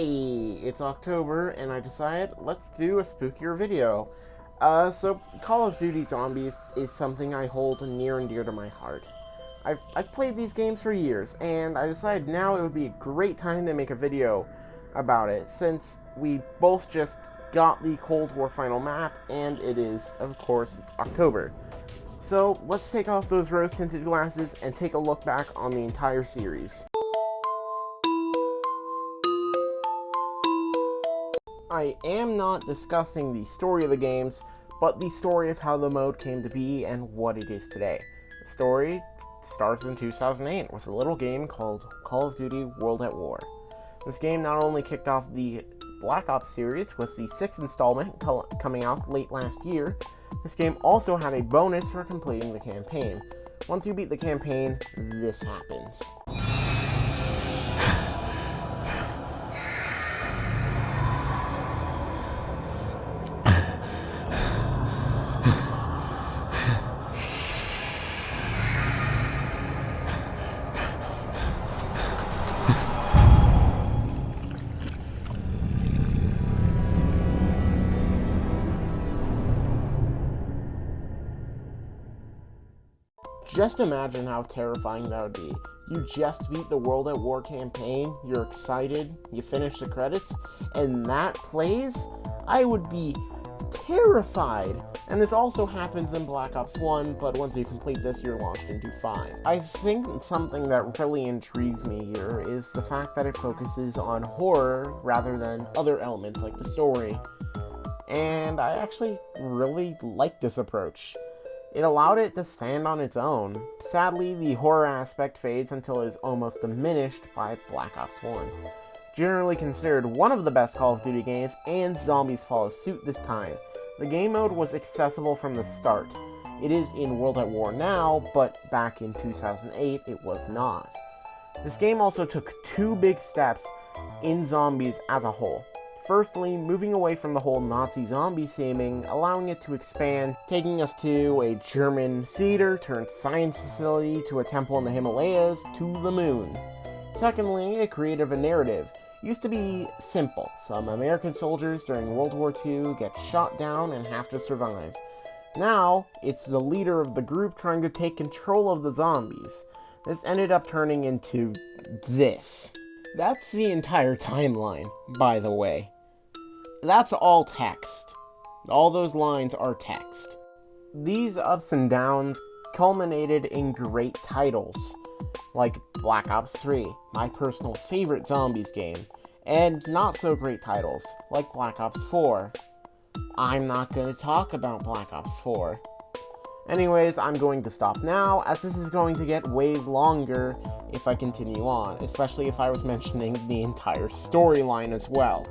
Hey, it's October, and I decided let's do a spookier video. So Call of Duty Zombies is something I hold near and dear to my heart. I've played these games for years, and I decided now it would be a great time to make a video about it, since we both just got the Cold War final map, and it is, of course, October. So let's take off those rose-tinted glasses and take a look back on the entire series. I am not discussing the story of the games, but the story of how the mode came to be and what it is today. The story starts in 2008 with a little game called Call of Duty World at War. This game not only kicked off the Black Ops series with the 6th installment coming out late last year, this game also had a bonus for completing the campaign. Once you beat the campaign, this happens. Just imagine how terrifying that would be. You just beat the World at War campaign, you're excited, you finish the credits, and that plays? I would be terrified. And this also happens in Black Ops 1, but once you complete this, you're launched into 5. I think something that really intrigues me here is the fact that it focuses on horror rather than other elements like the story. And I actually really like this approach. It allowed it to stand on its own. Sadly, the horror aspect fades until it is almost diminished by Black Ops 1. Generally considered one of the best Call of Duty games, and Zombies follows suit this time. The game mode was accessible from the start. It is in World at War now, but back in 2008 it was not. This game also took two big steps in Zombies as a whole. Firstly, moving away from the whole Nazi zombie theming, allowing it to expand, taking us to a German theater turned science facility to a temple in the Himalayas to the moon. Secondly, it created a narrative. It used to be simple. Some American soldiers during World War II get shot down and have to survive. Now, it's the leader of the group trying to take control of the zombies. This ended up turning into this. That's the entire timeline, by the way. That's all text. All those lines are text. These ups and downs culminated in great titles, like Black Ops 3, my personal favorite zombies game, and not so great titles, like Black Ops 4. I'm not going to talk about Black Ops 4. Anyways, I'm going to stop now, as this is going to get way longer if I continue on, especially if I was mentioning the entire storyline as well.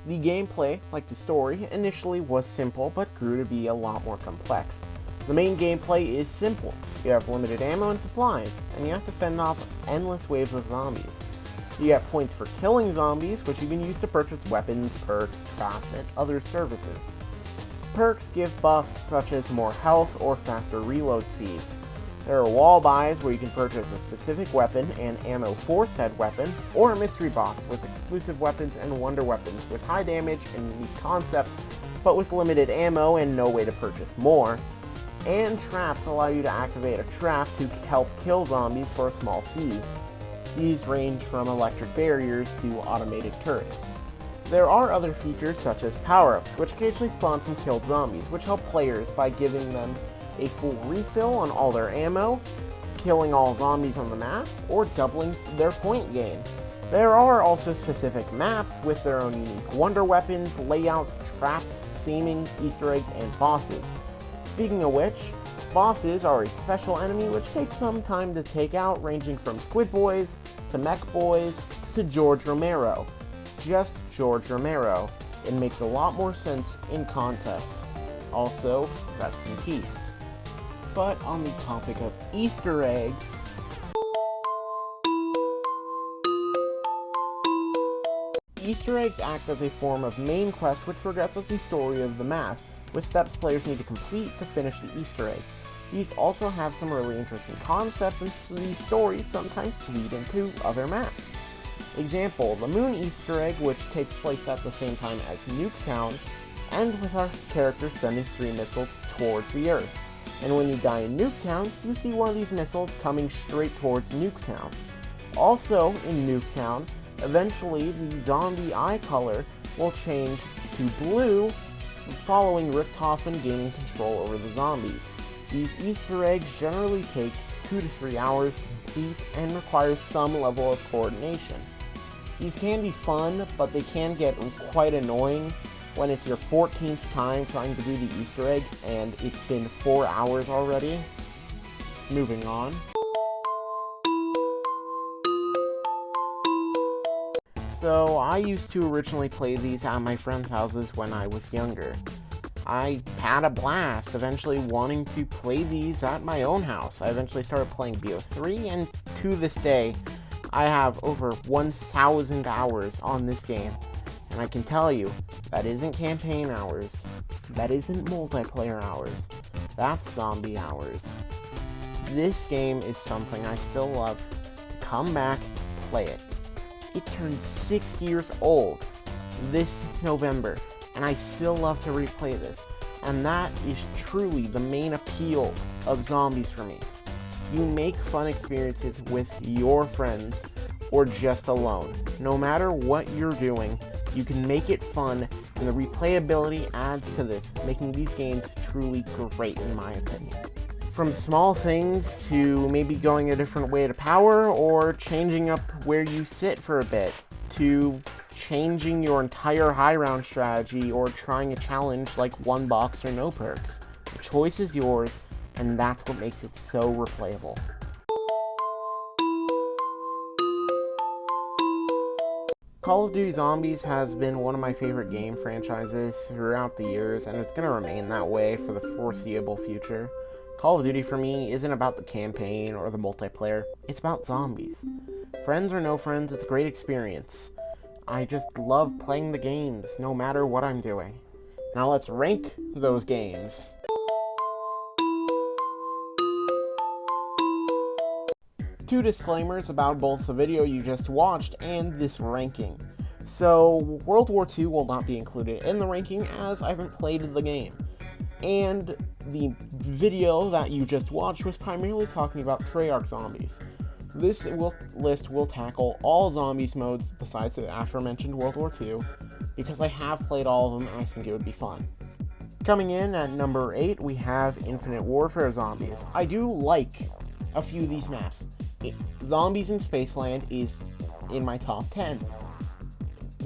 The gameplay, like the story, initially was simple but grew to be a lot more complex. The main gameplay is simple. You have limited ammo and supplies, and you have to fend off endless waves of zombies. You get points for killing zombies, which you can use to purchase weapons, perks, traps, and other services. Perks give buffs such as more health or faster reload speeds. There are wall buys where you can purchase a specific weapon and ammo for said weapon, or a mystery box with exclusive weapons and wonder weapons with high damage and unique concepts, but with limited ammo and no way to purchase more. And traps allow you to activate a trap to help kill zombies for a small fee. These range from electric barriers to automated turrets. There are other features such as power-ups, which occasionally spawn from killed zombies, which help players by giving them a full refill on all their ammo, killing all zombies on the map, or doubling their point gain. There are also specific maps with their own unique wonder weapons, layouts, traps, theming, Easter eggs, and bosses. Speaking of which, bosses are a special enemy which takes some time to take out, ranging from Squid Boys, to Mech Boys, to George Romero. Just George Romero. It makes a lot more sense in context. Also, rest in peace. But on the topic of Easter eggs, Easter eggs act as a form of main quest which progresses the story of the map, with steps players need to complete to finish the Easter egg. These also have some really interesting concepts, and these stories sometimes lead into other maps. Example, the Moon Easter egg, which takes place at the same time as Nuketown, ends with our character sending 3 missiles towards the Earth. And when you die in Nuketown, you see one of these missiles coming straight towards Nuketown. Also in Nuketown, eventually the zombie eye color will change to blue, following Richtofen gaining control over the zombies. These Easter eggs generally take 2 to 3 hours to complete and require some level of coordination. These can be fun, but they can get quite annoying when it's your 14th time trying to do the Easter egg and it's been 4 hours already. Moving on. So I used to originally play these at my friends' houses when I was younger. I had a blast eventually wanting to play these at my own house. I eventually started playing BO3, and to this day, I have over 1,000 hours on this game. And I can tell you, that isn't campaign hours, that isn't multiplayer hours, that's zombie hours. This game is something I still love to come back and play it. It turned 6 years old this November, and I still love to replay this. And that is truly the main appeal of zombies for me. You make fun experiences with your friends or just alone. No matter what you're doing, you can make it fun, and the replayability adds to this, making these games truly great in my opinion. From small things to maybe going a different way to power, or changing up where you sit for a bit, to changing your entire high round strategy, or trying a challenge like 1 box or no perks. The choice is yours, and that's what makes it so replayable. Call of Duty Zombies has been one of my favorite game franchises throughout the years, and it's going to remain that way for the foreseeable future. Call of Duty for me isn't about the campaign or the multiplayer, it's about zombies. Friends or no friends, it's a great experience. I just love playing the games, no matter what I'm doing. Now let's rank those games. Two disclaimers about both the video you just watched and this ranking. So, World War II will not be included in the ranking as I haven't played the game. And the video that you just watched was primarily talking about Treyarch zombies. This list will tackle all zombies modes besides the aforementioned World War II, because I have played all of them and I think it would be fun. Coming in at number 8, we have Infinite Warfare Zombies. I do like a few of these maps. Zombies in Spaceland is in my top 10.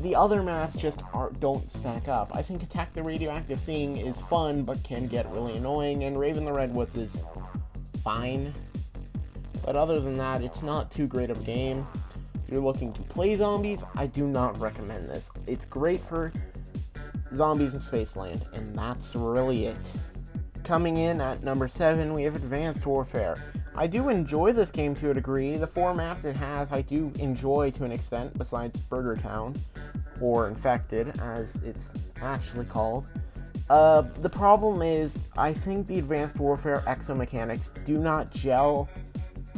The other maps just don't stack up. I think Attack the Radioactive Sea is fun, but can get really annoying, and Raven the Redwoods is fine. But other than that, it's not too great of a game. If you're looking to play zombies, I do not recommend this. It's great for zombies in Spaceland, and that's really it. Coming in at number 7, we have Advanced Warfare. I do enjoy this game to a degree. The 4 maps it has, I do enjoy to an extent, besides Burger Town, or Infected, as it's actually called. The problem is, I think the Advanced Warfare exomechanics do not gel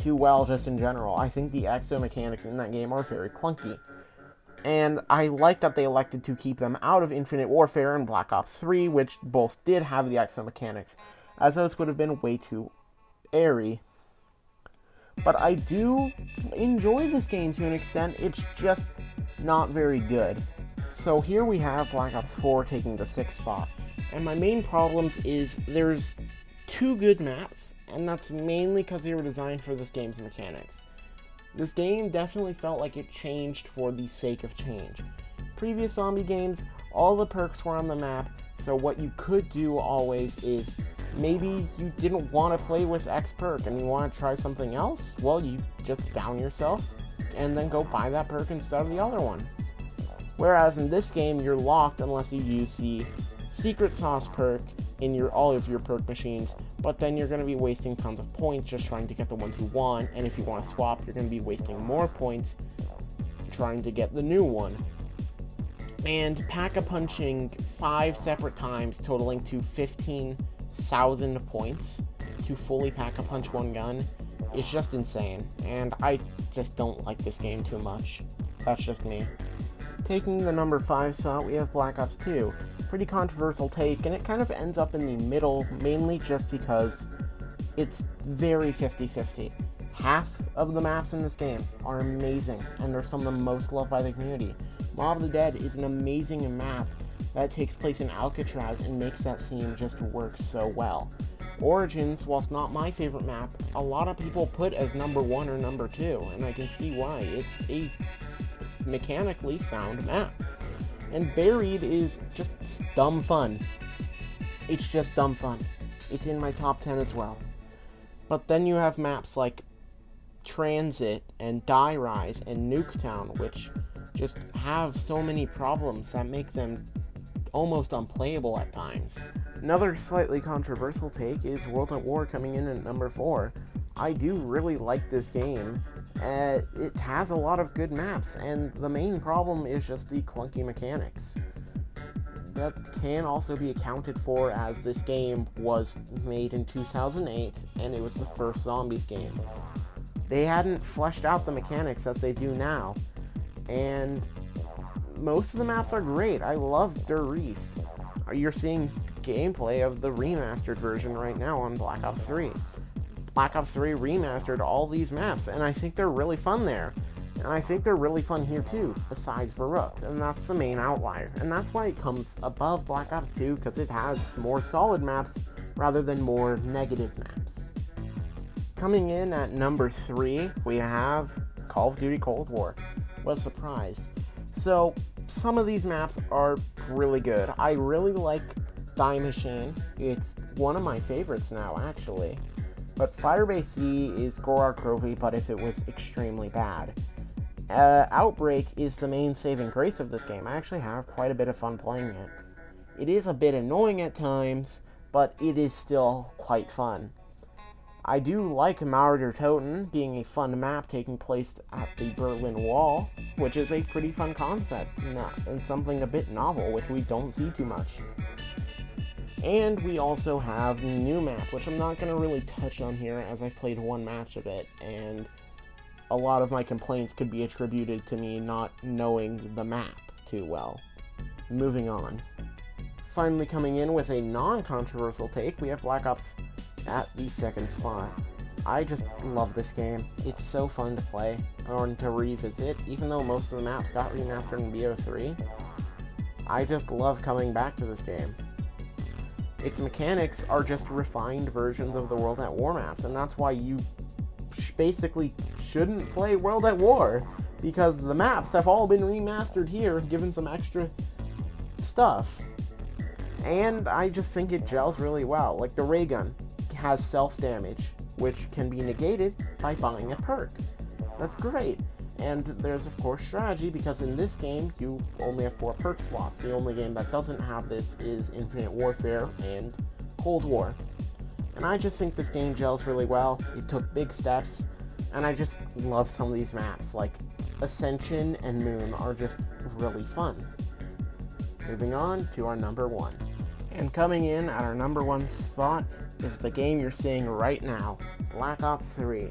too well just in general. I think the exomechanics in that game are very clunky. And I like that they elected to keep them out of Infinite Warfare and Black Ops 3, which both did have the exomechanics, as those would have been way too airy. But I do enjoy this game to an extent, it's just not very good. So here we have Black Ops 4 taking the 6th spot. And my main problems is there's 2 good maps, and that's mainly because they were designed for this game's mechanics. This game definitely felt like it changed for the sake of change. Previous zombie games, all the perks were on the map, so what you could do always is, maybe you didn't want to play with X perk and you want to try something else, well, you just down yourself and then go buy that perk instead of the other one. Whereas in this game, you're locked unless you use the secret sauce perk in all of your perk machines, but then you're going to be wasting tons of points just trying to get the ones you want, and if you want to swap, you're going to be wasting more points trying to get the new one. And pack-a-punching 5 separate times, totaling to 15,000 points to fully pack-a-punch one gun is just insane, and I just don't like this game too much. That's just me. Taking the number 5 spot, we have Black Ops 2. Pretty controversial take, and it kind of ends up in the middle, mainly just because it's very 50-50. Half of the maps in this game are amazing, and they're some of the most loved by the community. Mob of the Dead is an amazing map that takes place in Alcatraz and makes that scene just work so well. Origins, whilst not my favorite map, a lot of people put as number 1 or number 2, and I can see why. It's a mechanically sound map. And Buried is just dumb fun. It's just dumb fun. It's in my top 10 as well. But then you have maps like Transit and Die Rise and Nuketown, which just have so many problems that make them almost unplayable at times. Another slightly controversial take is World at War coming in at number 4. I do really like this game. It has a lot of good maps, and the main problem is just the clunky mechanics. That can also be accounted for as this game was made in 2008, and it was the first Zombies game. They hadn't fleshed out the mechanics as they do now, and most of the maps are great. I love Der Reese. You're seeing gameplay of the remastered version right now on Black Ops 3. Black Ops 3 remastered all these maps, and I think they're really fun there. And I think they're really fun here too, besides Verrückt, and that's the main outlier. And that's why it comes above Black Ops 2, because it has more solid maps rather than more negative maps. Coming in at number 3, we have Call of Duty Cold War. What a surprise. So, some of these maps are really good. I really like Die Machine. It's one of my favorites now, actually. But Firebase C is Gorar Krovi, but if it was extremely bad. Outbreak is the main saving grace of this game. I actually have quite a bit of fun playing it. It is a bit annoying at times, but it is still quite fun. I do like Mauer der Toten being a fun map taking place at the Berlin Wall, which is a pretty fun concept, and something a bit novel, which we don't see too much. And we also have New Map, which I'm not going to really touch on here as I've played one match of it, and a lot of my complaints could be attributed to me not knowing the map too well. Moving on. Finally coming in with a non-controversial take, we have Black Ops at the 2nd spot. I just love this game. It's so fun to play, or to revisit, even though most of the maps got remastered in BO3. I just love coming back to this game. Its mechanics are just refined versions of the World at War maps, and that's why you basically shouldn't play World at War, because the maps have all been remastered here, given some extra stuff. And I just think it gels really well. Like the ray gun has self-damage, which can be negated by buying a perk. That's great. And there's of course strategy, because in this game you only have 4 perk slots. The only game that doesn't have this is Infinite Warfare and Cold War. And I just think this game gels really well. It took big steps, and I just love some of these maps. Like Ascension and Moon are just really fun. Moving on to our number 1. And coming in at our number 1 spot is the game you're seeing right now, Black Ops 3.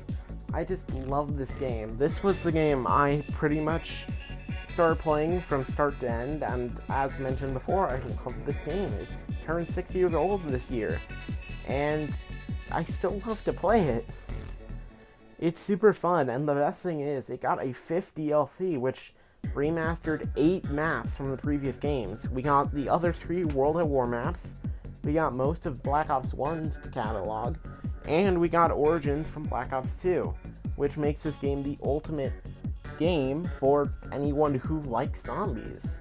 I just love this game. This was the game I pretty much started playing from start to end, and as mentioned before, I love this game. It's turned 6 years old this year, and I still love to play it. It's super fun, and the best thing is, it got a 5th DLC, which remastered 8 maps from the previous games. We got the other 3 World at War maps, we got most of Black Ops 1's catalog, and we got Origins from Black Ops 2, which makes this game the ultimate game for anyone who likes zombies.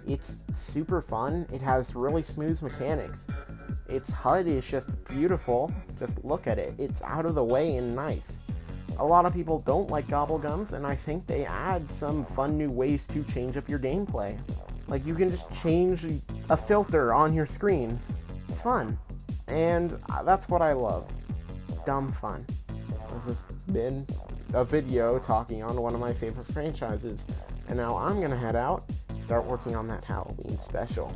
It's super fun, it has really smooth mechanics, its HUD is just beautiful, just look at it, it's out of the way and nice. A lot of people don't like gobble guns, and I think they add some fun new ways to change up your gameplay. Like, you can just change a filter on your screen. It's fun. And that's what I love. Dumb fun. This has been a video talking on one of my favorite franchises. And now I'm gonna head out and start working on that Halloween special.